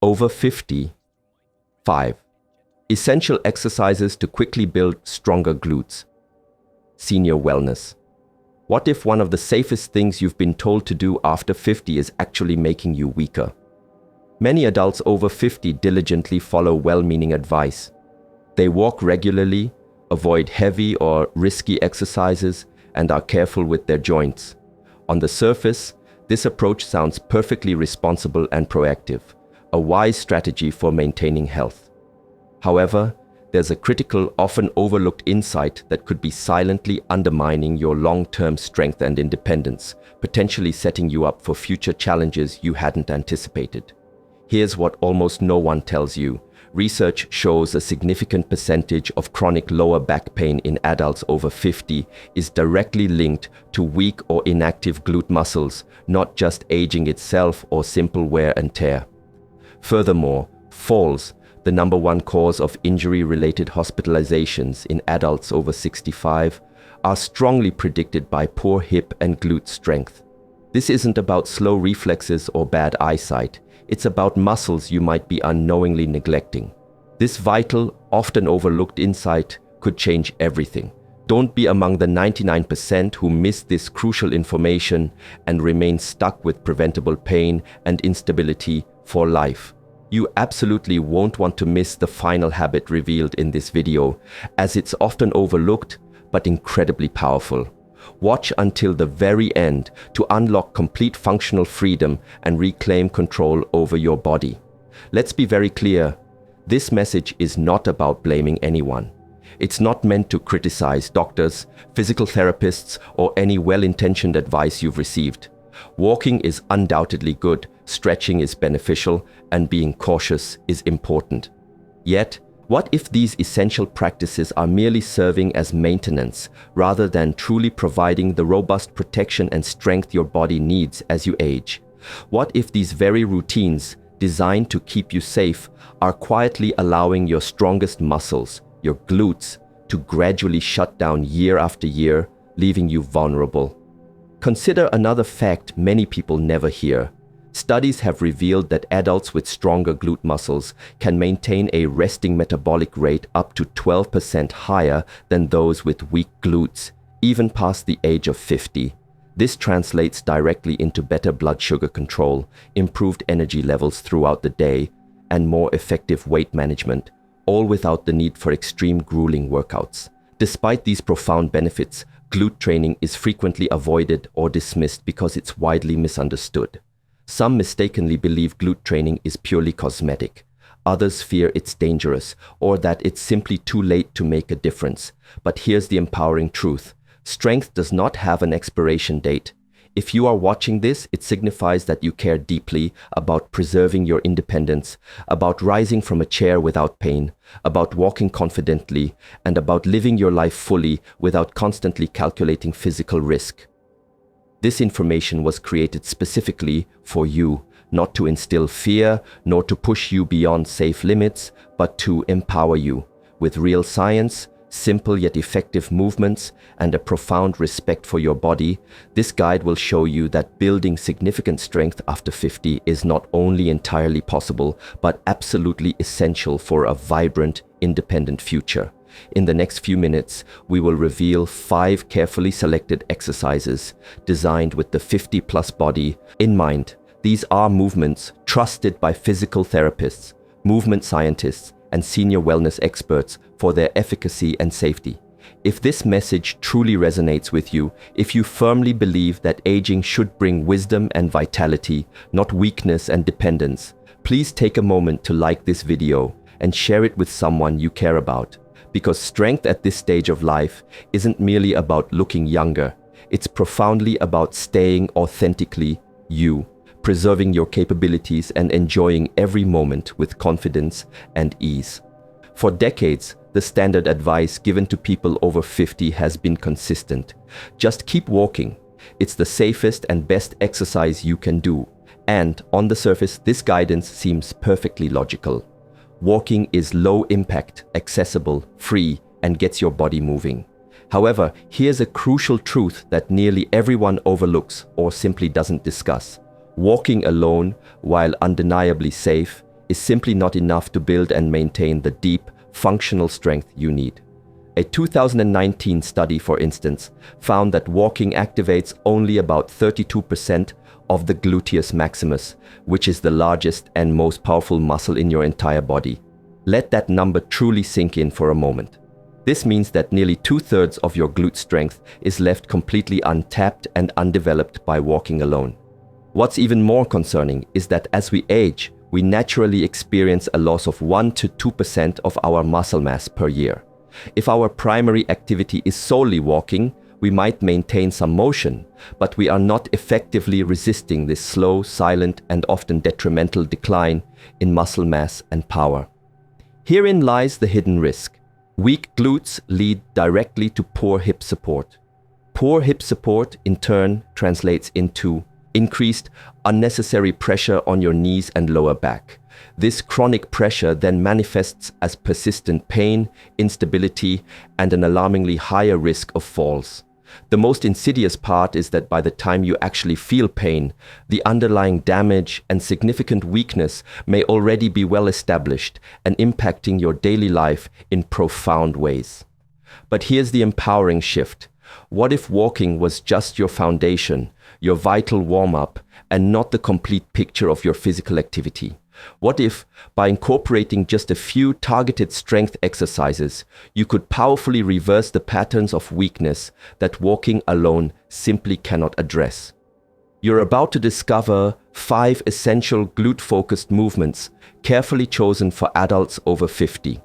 Over 50. 5. Essential exercises to quickly build stronger glutes. Senior wellness. What if one of the safest things you've been told to do after 50 is actually making you weaker? Many adults over 50 diligently follow well-meaning advice. They walk regularly, avoid heavy or risky exercises, and are careful with their joints. On the surface, this approach sounds perfectly responsible and proactive, a wise strategy for maintaining health. However, there's a critical, often overlooked insight that could be silently undermining your long-term strength and independence, potentially setting you up for future challenges you hadn't anticipated. Here's what almost no one tells you. Research shows a significant percentage of chronic lower back pain in adults over 50 is directly linked to weak or inactive glute muscles, not just aging itself or simple wear and tear. Furthermore, falls, the number one cause of injury-related hospitalizations in adults over 65, are strongly predicted by poor hip and glute strength. This isn't about slow reflexes or bad eyesight. It's about muscles you might be unknowingly neglecting. This vital, often overlooked insight could change everything. Don't be among the 99% who miss this crucial information and remain stuck with preventable pain and instability for life. You absolutely won't want to miss the final habit revealed in this video, as it's often overlooked but incredibly powerful. Watch until the very end to unlock complete functional freedom and reclaim control over your body. Let's be very clear, this message is not about blaming anyone. It's not meant to criticize doctors, physical therapists, or any well-intentioned advice you've received. Walking is undoubtedly good, stretching is beneficial, and being cautious is important. Yet, what if these essential practices are merely serving as maintenance rather than truly providing the robust protection and strength your body needs as you age? What if these very routines, designed to keep you safe, are quietly allowing your strongest muscles, your glutes, to gradually shut down year after year, leaving you vulnerable? Consider another fact many people never hear. Studies have revealed that adults with stronger glute muscles can maintain a resting metabolic rate up to 12% higher than those with weak glutes, even past the age of 50. This translates directly into better blood sugar control, improved energy levels throughout the day, and more effective weight management, all without the need for extreme grueling workouts. Despite these profound benefits, glute training is frequently avoided or dismissed because it's widely misunderstood. Some mistakenly believe glute training is purely cosmetic. Others fear it's dangerous or that it's simply too late to make a difference. But here's the empowering truth. Strength does not have an expiration date. If you are watching this, it signifies that you care deeply about preserving your independence, about rising from a chair without pain, about walking confidently, and about living your life fully without constantly calculating physical risk. This information was created specifically for you, not to instill fear, nor to push you beyond safe limits, but to empower you. With real science, simple yet effective movements, and a profound respect for your body, this guide will show you that building significant strength after 50 is not only entirely possible, but absolutely essential for a vibrant, independent future. In the next few minutes, we will reveal 5 carefully selected exercises designed with the 50-plus body in mind. These are movements trusted by physical therapists, movement scientists, and senior wellness experts for their efficacy and safety. If this message truly resonates with you, if you firmly believe that aging should bring wisdom and vitality, not weakness and dependence, please take a moment to like this video and share it with someone you care about. Because strength at this stage of life isn't merely about looking younger. It's profoundly about staying authentically you, preserving your capabilities and enjoying every moment with confidence and ease. For decades, the standard advice given to people over 50 has been consistent. Just keep walking. It's the safest and best exercise you can do. And on the surface, this guidance seems perfectly logical. Walking is low impact, accessible, free, and gets your body moving. However, here's a crucial truth that nearly everyone overlooks or simply doesn't discuss. Walking alone, while undeniably safe, is simply not enough to build and maintain the deep, functional strength you need. A 2019 study, for instance, found that walking activates only about 32% of the Gluteus Maximus, which is the largest and most powerful muscle in your entire body. Let that number truly sink in for a moment. This means that nearly 2/3 of your glute strength is left completely untapped and undeveloped by walking alone. What's even more concerning is that as we age, we naturally experience a loss of 1 to 2% of our muscle mass per year. If our primary activity is solely walking, we might maintain some motion, but we are not effectively resisting this slow, silent, and often detrimental decline in muscle mass and power. Herein lies the hidden risk. Weak glutes lead directly to poor hip support. Poor hip support, in turn, translates into increased unnecessary pressure on your knees and lower back. This chronic pressure then manifests as persistent pain, instability, and an alarmingly higher risk of falls. The most insidious part is that by the time you actually feel pain, the underlying damage and significant weakness may already be well established and impacting your daily life in profound ways. But here's the empowering shift. What if walking was just your foundation, your vital warm-up, and not the complete picture of your physical activity? What if, by incorporating just a few targeted strength exercises, you could powerfully reverse the patterns of weakness that walking alone simply cannot address? You're about to discover 5 essential glute-focused movements carefully chosen for adults over 50.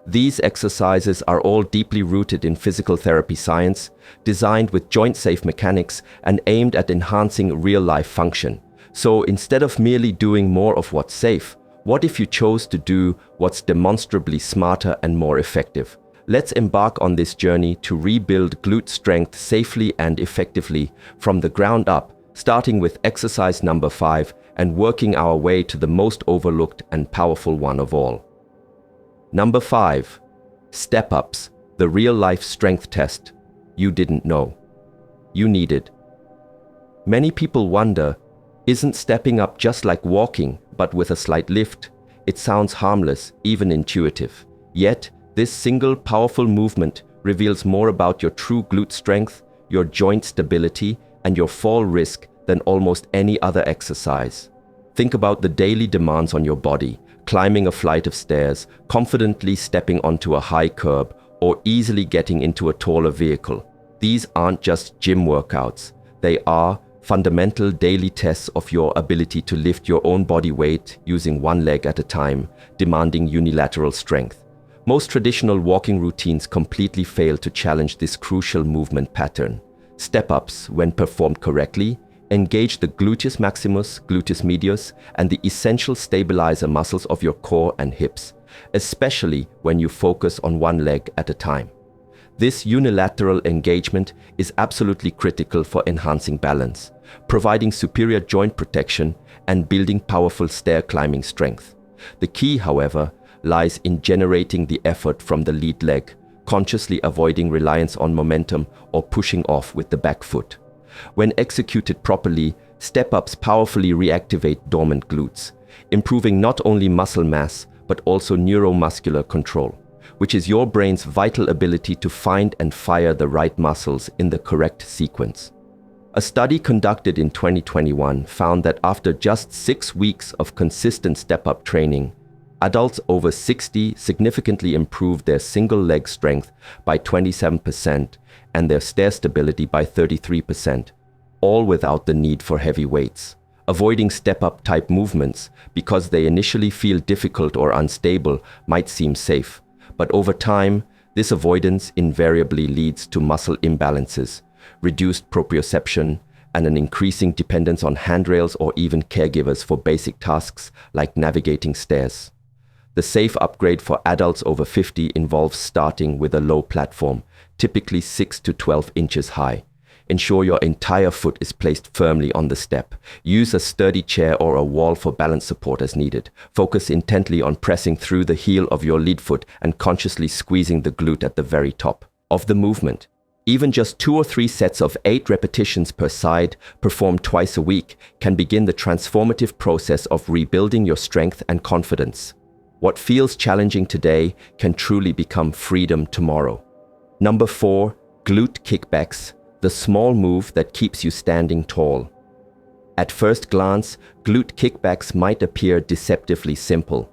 These exercises are all deeply rooted in physical therapy science, designed with joint-safe mechanics and aimed at enhancing real-life function. So instead of merely doing more of what's safe, what if you chose to do what's demonstrably smarter and more effective? Let's embark on this journey to rebuild glute strength safely and effectively from the ground up, starting with exercise number 5 and working our way to the most overlooked and powerful one of all. Number 5. Step-ups, the real-life strength test you didn't know you needed. Many people wonder, isn't stepping up just like walking, but with a slight lift? It sounds harmless, even intuitive. Yet, this single powerful movement reveals more about your true glute strength, your joint stability, and your fall risk than almost any other exercise. Think about the daily demands on your body, climbing a flight of stairs, confidently stepping onto a high curb, or easily getting into a taller vehicle. These aren't just gym workouts. They are fundamental daily tests of your ability to lift your own body weight using one leg at a time, demanding unilateral strength. Most traditional walking routines completely fail to challenge this crucial movement pattern. Step-ups, when performed correctly, engage the Gluteus Maximus, Gluteus Medius, and the essential stabilizer muscles of your core and hips, especially when you focus on one leg at a time. This unilateral engagement is absolutely critical for enhancing balance, providing superior joint protection, and building powerful stair climbing strength. The key, however, lies in generating the effort from the lead leg, consciously avoiding reliance on momentum or pushing off with the back foot. When executed properly, step-ups powerfully reactivate dormant glutes, improving not only muscle mass but also neuromuscular control, which is your brain's vital ability to find and fire the right muscles in the correct sequence. A study conducted in 2021 found that after just 6 weeks of consistent step-up training, adults over 60 significantly improved their single leg strength by 27% and their stair stability by 33%, all without the need for heavy weights. Avoiding step-up type movements because they initially feel difficult or unstable might seem safe, but over time, this avoidance invariably leads to muscle imbalances, reduced proprioception, and an increasing dependence on handrails or even caregivers for basic tasks like navigating stairs. The safe upgrade for adults over 50 involves starting with a low platform, typically 6 to 12 inches high. Ensure your entire foot is placed firmly on the step. Use a sturdy chair or a wall for balance support as needed. Focus intently on pressing through the heel of your lead foot and consciously squeezing the glute at the very top of the movement. Even just 2 or 3 sets of 8 repetitions per side, performed twice a week, can begin the transformative process of rebuilding your strength and confidence. What feels challenging today can truly become freedom tomorrow. Number 4, glute kickbacks, the small move that keeps you standing tall. At first glance, glute kickbacks might appear deceptively simple.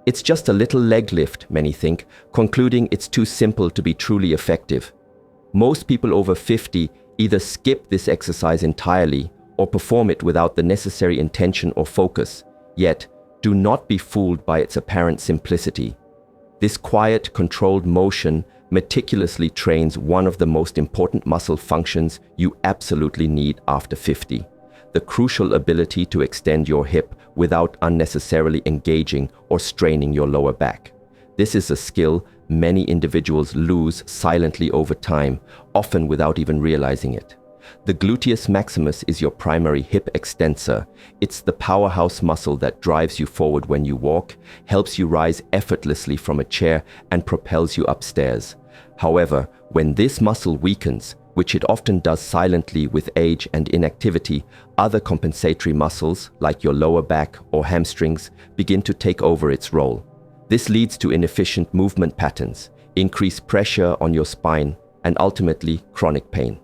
It's just a little leg lift, many think, concluding it's too simple to be truly effective. Most people over 50 either skip this exercise entirely or perform it without the necessary intention or focus, yet do not be fooled by its apparent simplicity. This quiet, controlled motion meticulously trains one of the most important muscle functions you absolutely need after 50. The crucial ability to extend your hip without unnecessarily engaging or straining your lower back. This is a skill many individuals lose silently over time, often without even realizing it. The Gluteus Maximus is your primary hip extensor. It's the powerhouse muscle that drives you forward when you walk, helps you rise effortlessly from a chair, and propels you upstairs. However, when this muscle weakens, which it often does silently with age and inactivity, other compensatory muscles, like your lower back or hamstrings, begin to take over its role. This leads to inefficient movement patterns, increased pressure on your spine, and ultimately chronic pain.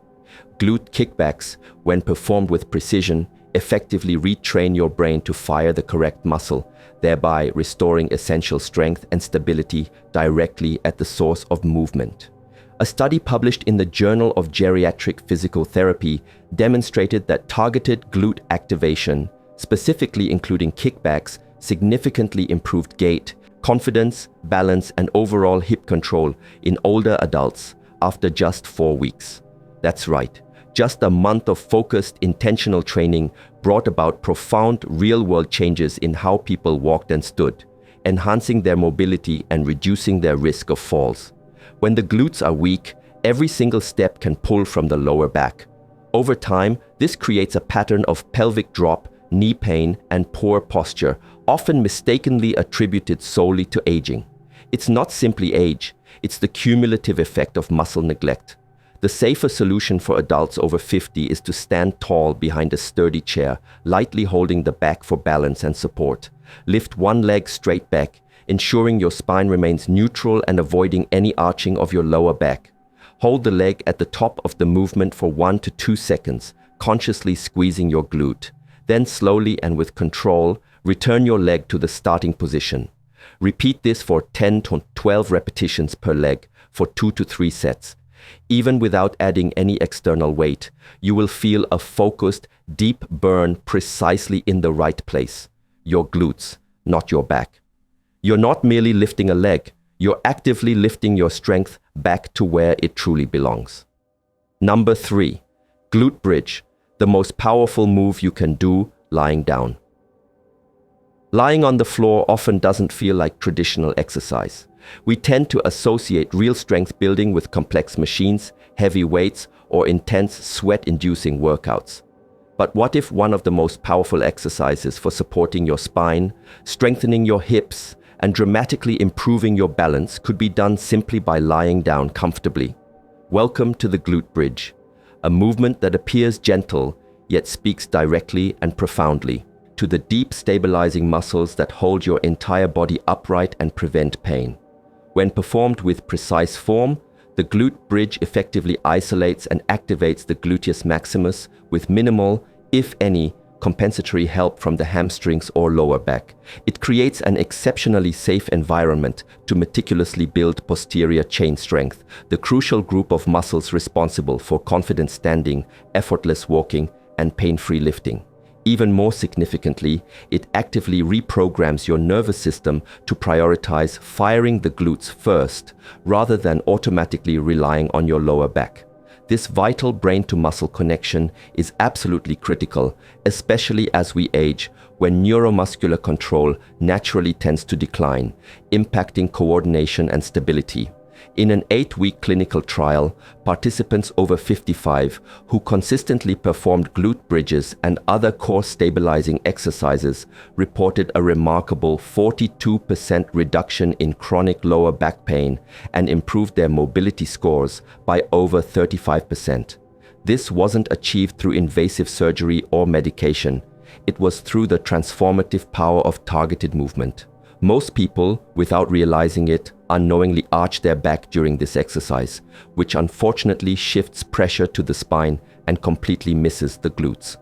Glute kickbacks, when performed with precision, effectively retrain your brain to fire the correct muscle, thereby restoring essential strength and stability directly at the source of movement. A study published in the Journal of Geriatric Physical Therapy demonstrated that targeted glute activation, specifically including kickbacks, significantly improved gait, confidence, balance, and overall hip control in older adults after just 4 weeks. That's right, just a month of focused, intentional training brought about profound real-world changes in how people walked and stood, enhancing their mobility and reducing their risk of falls. When the glutes are weak, every single step can pull from the lower back. Over time, this creates a pattern of pelvic drop, knee pain, and poor posture, often mistakenly attributed solely to aging. It's not simply age, it's the cumulative effect of muscle neglect. The safer solution for adults over 50 is to stand tall behind a sturdy chair, lightly holding the back for balance and support. Lift one leg straight back, ensuring your spine remains neutral and avoiding any arching of your lower back. Hold the leg at the top of the movement for 1 to 2 seconds, consciously squeezing your glute. Then slowly and with control, return your leg to the starting position. Repeat this for 10 to 12 repetitions per leg for 2 to 3 sets. Even without adding any external weight, you will feel a focused, deep burn precisely in the right place, your glutes, not your back. You're not merely lifting a leg, you're actively lifting your strength back to where it truly belongs. Number 3, glute bridge, the most powerful move you can do lying down. Lying on the floor often doesn't feel like traditional exercise. We tend to associate real strength building with complex machines, heavy weights, or intense sweat-inducing workouts. But what if one of the most powerful exercises for supporting your spine, strengthening your hips, and dramatically improving your balance could be done simply by lying down comfortably? Welcome to the glute bridge, a movement that appears gentle, yet speaks directly and profoundly to the deep stabilizing muscles that hold your entire body upright and prevent pain. When performed with precise form, the glute bridge effectively isolates and activates the gluteus maximus with minimal, if any, compensatory help from the hamstrings or lower back. It creates an exceptionally safe environment to meticulously build posterior chain strength, the crucial group of muscles responsible for confident standing, effortless walking, and pain-free lifting. Even more significantly, it actively reprograms your nervous system to prioritize firing the glutes first, rather than automatically relying on your lower back. This vital brain-to-muscle connection is absolutely critical, especially as we age, when neuromuscular control naturally tends to decline, impacting coordination and stability. In an 8-week clinical trial, participants over 55 who consistently performed glute bridges and other core stabilizing exercises reported a remarkable 42% reduction in chronic lower back pain and improved their mobility scores by over 35%. This wasn't achieved through invasive surgery or medication. It was through the transformative power of targeted movement. Most people, without realizing it, unknowingly arch their back during this exercise, which unfortunately shifts pressure to the spine and completely misses the glutes.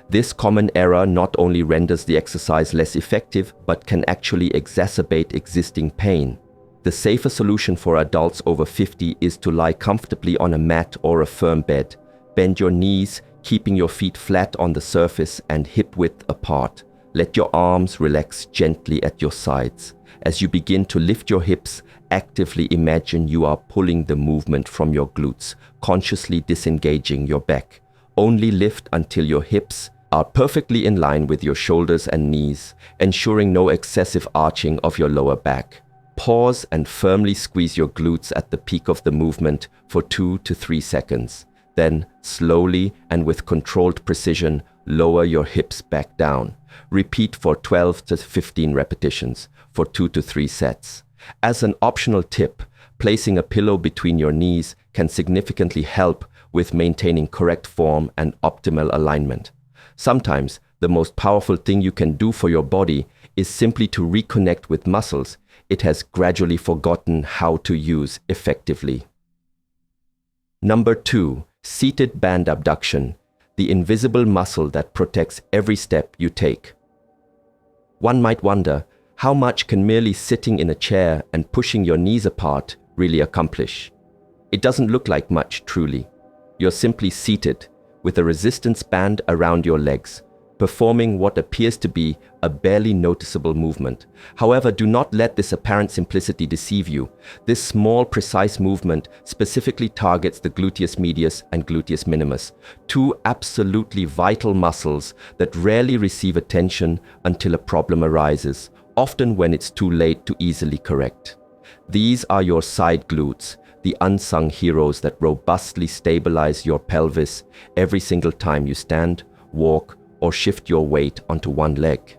This common error not only renders the exercise less effective, but can actually exacerbate existing pain. The safer solution for adults over 50 is to lie comfortably on a mat or a firm bed. Bend your knees, keeping your feet flat on the surface and hip-width apart. Let your arms relax gently at your sides. As you begin to lift your hips, actively imagine you are pulling the movement from your glutes, consciously disengaging your back. Only lift until your hips are perfectly in line with your shoulders and knees, ensuring no excessive arching of your lower back. Pause and firmly squeeze your glutes at the peak of the movement for 2 to 3 seconds. Then, slowly and with controlled precision, lower your hips back down. Repeat for 12 to 15 repetitions for 2 to 3 sets. As an optional tip, placing a pillow between your knees can significantly help with maintaining correct form and optimal alignment. Sometimes, the most powerful thing you can do for your body is simply to reconnect with muscles it has gradually forgotten how to use effectively. Number 2. Seated band abduction, the invisible muscle that protects every step you take. One might wonder, how much can merely sitting in a chair and pushing your knees apart really accomplish? It doesn't look like much, truly. You're simply seated, with a resistance band around your legs, performing what appears to be a barely noticeable movement. However, do not let this apparent simplicity deceive you. This small, precise movement specifically targets the gluteus medius and gluteus minimus, two absolutely vital muscles that rarely receive attention until a problem arises, often when it's too late to easily correct. These are your side glutes, the unsung heroes that robustly stabilize your pelvis every single time you stand, walk, or shift your weight onto one leg.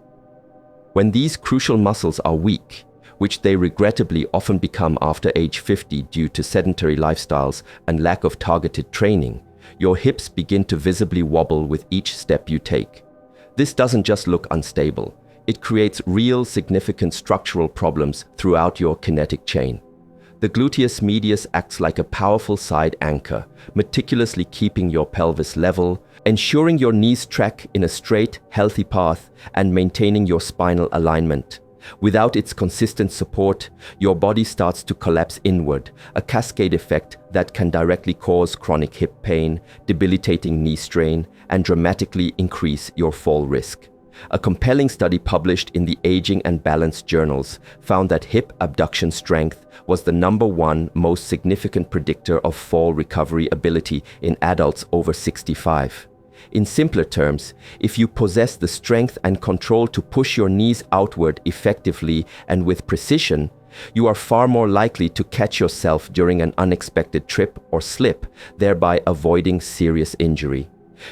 When these crucial muscles are weak, which they regrettably often become after age 50 due to sedentary lifestyles and lack of targeted training, your hips begin to visibly wobble with each step you take. This doesn't just look unstable, it creates real significant structural problems throughout your kinetic chain. The gluteus medius acts like a powerful side anchor, meticulously keeping your pelvis level, ensuring your knees track in a straight, healthy path, and maintaining your spinal alignment. Without its consistent support, your body starts to collapse inward, a cascade effect that can directly cause chronic hip pain, debilitating knee strain, and dramatically increase your fall risk. A compelling study published in the Aging and Balance journals found that hip abduction strength was the #1 most significant predictor of fall recovery ability in adults over 65. In simpler terms, if you possess the strength and control to push your knees outward effectively and with precision, you are far more likely to catch yourself during an unexpected trip or slip, thereby avoiding serious injury.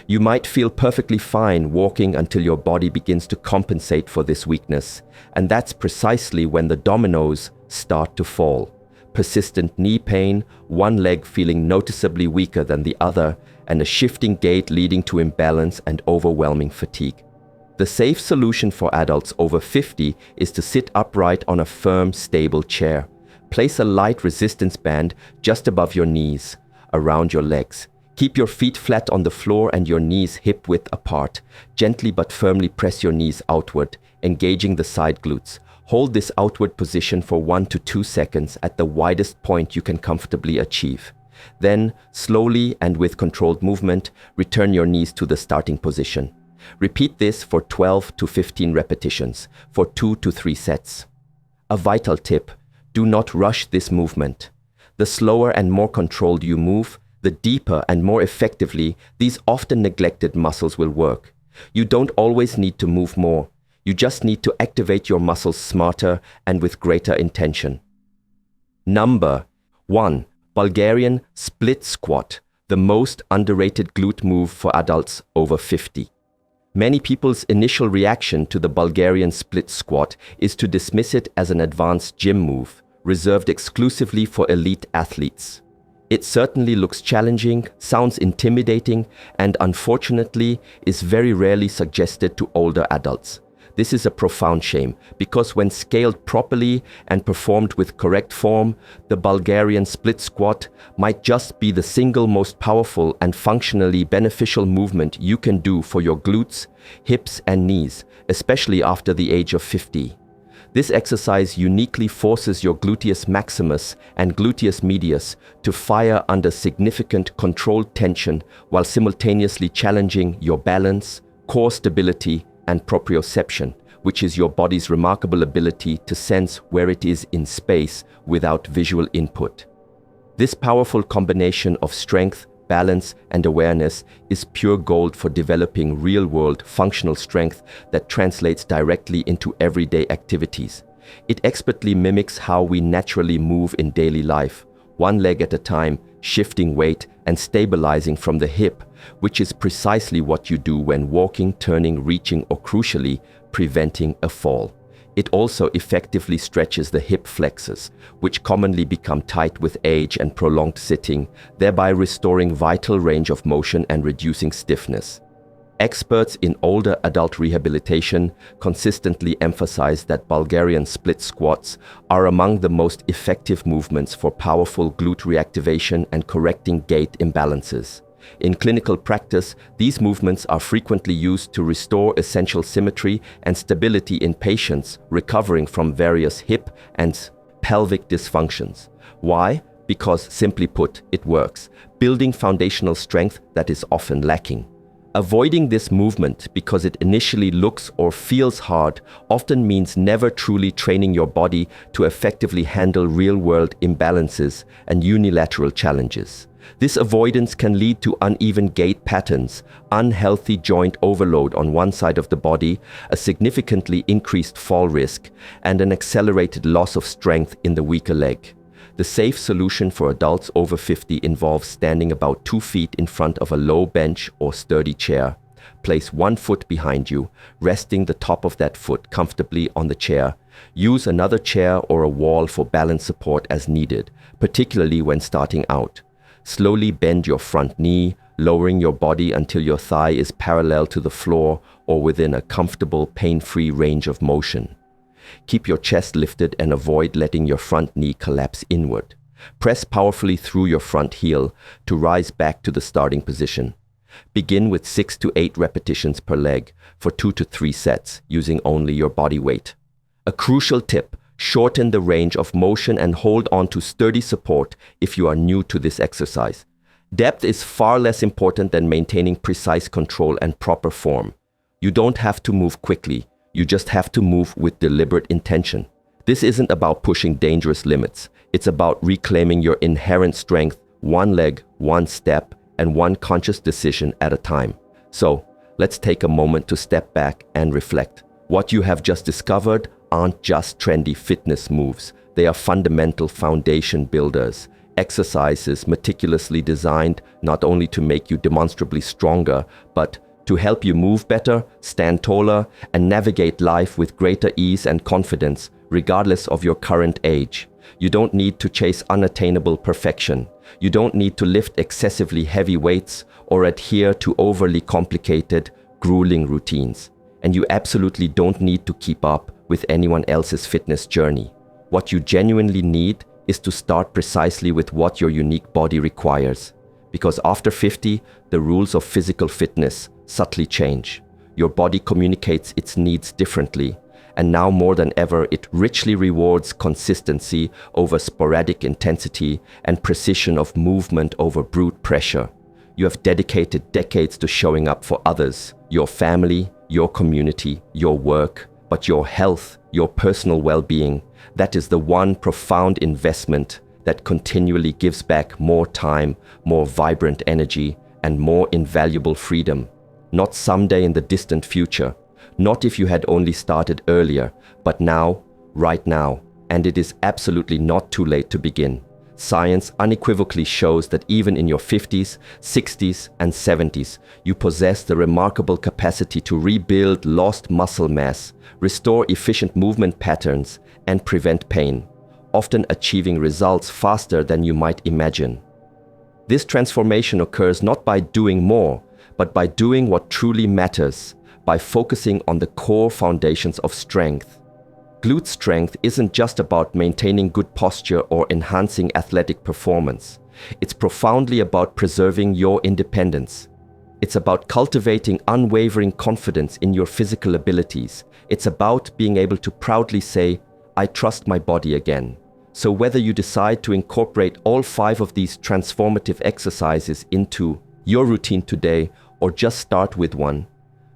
You might feel perfectly fine walking until your body begins to compensate for this weakness, and that's precisely when the dominoes start to fall. Persistent knee pain, one leg feeling noticeably weaker than the other, and a shifting gait leading to imbalance and overwhelming fatigue. The safe solution for adults over 50 is to sit upright on a firm, stable chair. Place a light resistance band just above your knees, around your legs. Keep your feet flat on the floor and your knees hip-width apart. Gently but firmly press your knees outward, engaging the side glutes. Hold this outward position for 1 to 2 seconds at the widest point you can comfortably achieve. Then, slowly and with controlled movement, return your knees to the starting position. Repeat this for 12 to 15 repetitions, for 2 to 3 sets. A vital tip: do not rush this movement. The slower and more controlled you move, the deeper and more effectively these often neglected muscles will work. You don't always need to move more. You just need to activate your muscles smarter and with greater intention. 1. Bulgarian split squat, the most underrated glute move for adults over 50. Many people's initial reaction to the Bulgarian split squat is to dismiss it as an advanced gym move, reserved exclusively for elite athletes. It certainly looks challenging, sounds intimidating, and unfortunately is very rarely suggested to older adults. This is a profound shame, because when scaled properly and performed with correct form, the Bulgarian split squat might just be the single most powerful and functionally beneficial movement you can do for your glutes, hips, and knees, especially after the age of 50. This exercise uniquely forces your Gluteus Maximus and Gluteus Medius to fire under significant controlled tension while simultaneously challenging your balance, core stability, and proprioception, which is your body's remarkable ability to sense where it is in space without visual input. This powerful combination of strength, balance, and awareness is pure gold for developing real-world functional strength that translates directly into everyday activities. It expertly mimics how we naturally move in daily life, one leg at a time, shifting weight and stabilizing from the hip, which is precisely what you do when walking, turning, reaching, or crucially, preventing a fall. It also effectively stretches the hip flexors, which commonly become tight with age and prolonged sitting, thereby restoring vital range of motion and reducing stiffness. Experts in older adult rehabilitation consistently emphasize that Bulgarian split squats are among the most effective movements for powerful glute reactivation and correcting gait imbalances. In clinical practice, these movements are frequently used to restore essential symmetry and stability in patients recovering from various hip and pelvic dysfunctions. Why? Because, simply put, it works, building foundational strength that is often lacking. Avoiding this movement because it initially looks or feels hard often means never truly training your body to effectively handle real-world imbalances and unilateral challenges. This avoidance can lead to uneven gait patterns, unhealthy joint overload on one side of the body, a significantly increased fall risk, and an accelerated loss of strength in the weaker leg. The safe solution for adults over 50 involves standing about 2 feet in front of a low bench or sturdy chair. Place one foot behind you, resting the top of that foot comfortably on the chair. Use another chair or a wall for balance support as needed, particularly when starting out. Slowly bend your front knee, lowering your body until your thigh is parallel to the floor or within a comfortable, pain-free range of motion. Keep your chest lifted and avoid letting your front knee collapse inward. Press powerfully through your front heel to rise back to the starting position. Begin with 6 to 8 repetitions per leg for 2 to 3 sets, using only your body weight. A crucial tip: shorten the range of motion and hold on to sturdy support if you are new to this exercise. Depth is far less important than maintaining precise control and proper form. You don't have to move quickly. You just have to move with deliberate intention. This isn't about pushing dangerous limits. It's about reclaiming your inherent strength, one leg, one step, and one conscious decision at a time. So, let's take a moment to step back and reflect. What you have just discovered aren't just trendy fitness moves. They are fundamental foundation builders. Exercises meticulously designed not only to make you demonstrably stronger, but to help you move better, stand taller, and navigate life with greater ease and confidence, regardless of your current age. You don't need to chase unattainable perfection. You don't need to lift excessively heavy weights or adhere to overly complicated, grueling routines. And you absolutely don't need to keep up with anyone else's fitness journey. What you genuinely need is to start precisely with what your unique body requires. Because after 50, the rules of physical fitness subtly change. Your body communicates its needs differently, and now more than ever, it richly rewards consistency over sporadic intensity and precision of movement over brute pressure. You have dedicated decades to showing up for others, your family, your community, your work, but your health, your personal well-being, that is the one profound investment that continually gives back more time, more vibrant energy, and more invaluable freedom. Not someday in the distant future, not if you had only started earlier, but now, right now, and it is absolutely not too late to begin. Science unequivocally shows that even in your 50s, 60s, and 70s, you possess the remarkable capacity to rebuild lost muscle mass, restore efficient movement patterns, and prevent pain, often achieving results faster than you might imagine. This transformation occurs not by doing more, but by doing what truly matters, by focusing on the core foundations of strength. Glute strength isn't just about maintaining good posture or enhancing athletic performance. It's profoundly about preserving your independence. It's about cultivating unwavering confidence in your physical abilities. It's about being able to proudly say, "I trust my body again." So whether you decide to incorporate all 5 of these transformative exercises into your routine today or just start with one,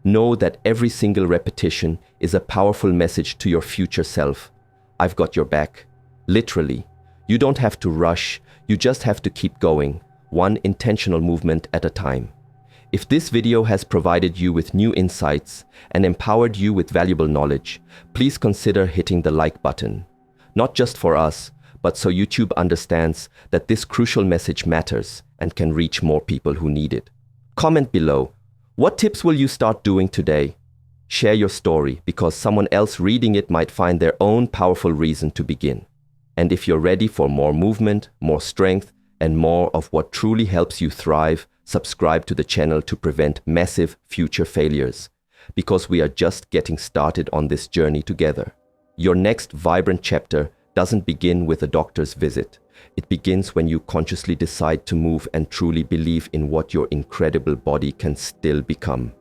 know that every single repetition is a powerful message to your future self. I've got your back. Literally. You don't have to rush, you just have to keep going, one intentional movement at a time. If this video has provided you with new insights and empowered you with valuable knowledge, please consider hitting the like button. Not just for us, but so YouTube understands that this crucial message matters and can reach more people who need it. Comment below. What tips will you start doing today? Share your story because someone else reading it might find their own powerful reason to begin. And if you're ready for more movement, more strength, and more of what truly helps you thrive, subscribe to the channel to prevent massive future failures, because we are just getting started on this journey together. Your next vibrant chapter doesn't begin with a doctor's visit. It begins when you consciously decide to move and truly believe in what your incredible body can still become.